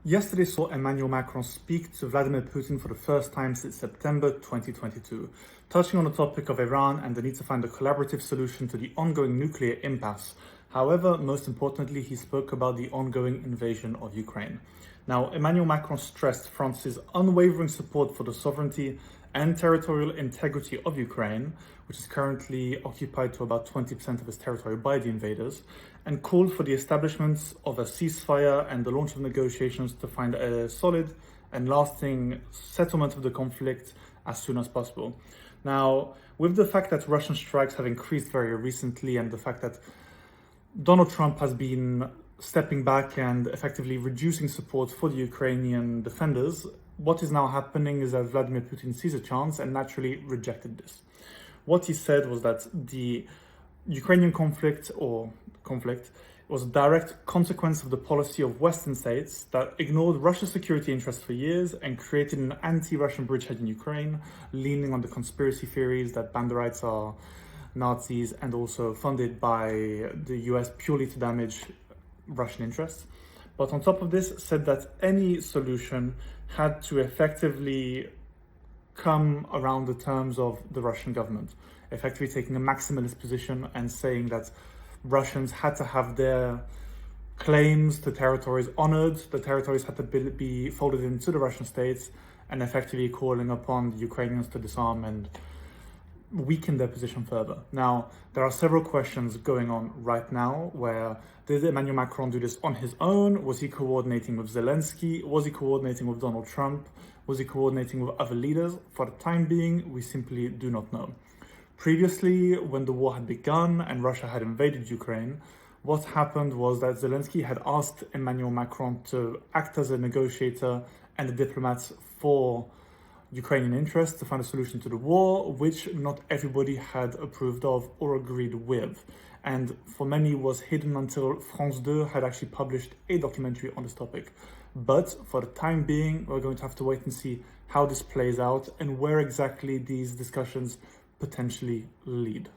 Yesterday saw Emmanuel Macron speak to Vladimir Putin for the first time since September 2022, touching on the topic of Iran and the need to find a collaborative solution to the ongoing nuclear impasse. However, most importantly, he spoke about the ongoing invasion of Ukraine. Now, Emmanuel Macron stressed France's unwavering support for the sovereignty and territorial integrity of Ukraine, which is currently occupied to about 20% of its territory by the invaders, and called for the establishment of a ceasefire and the launch of negotiations to find a solid and lasting settlement of the conflict as soon as possible. Now, with the fact that Russian strikes have increased very recently and the fact that Donald Trump has been stepping back and effectively reducing support for the Ukrainian defenders, what is now happening is that Vladimir Putin sees a chance and naturally rejected this. What he said was that the Ukrainian conflict was a direct consequence of the policy of Western states that ignored Russia's security interests for years and created an anti-Russian bridgehead in Ukraine, leaning on the conspiracy theories that Banderites are Nazis and also funded by the US purely to damage Russian interests. But on top of this, said that any solution had to effectively come around the terms of the Russian government, effectively taking a maximalist position and saying that Russians had to have their claims to territories honored, the territories had to be folded into the Russian states, and effectively calling upon the Ukrainians to disarm and weaken their position further. Now, there are several questions going on right now where did Emmanuel Macron do this on his own? Was he coordinating with Zelensky? Was he coordinating with Donald Trump? Was he coordinating with other leaders? For the time being, we simply do not know. Previously, when the war had begun and Russia had invaded Ukraine, what happened was that Zelensky had asked Emmanuel Macron to act as a negotiator and a diplomat for Ukrainian interests to find a solution to the war, which not everybody had approved of or agreed with. And for many was hidden until France 2 had actually published a documentary on this topic. But for the time being, we're going to have to wait and see how this plays out and where exactly these discussions potentially lead.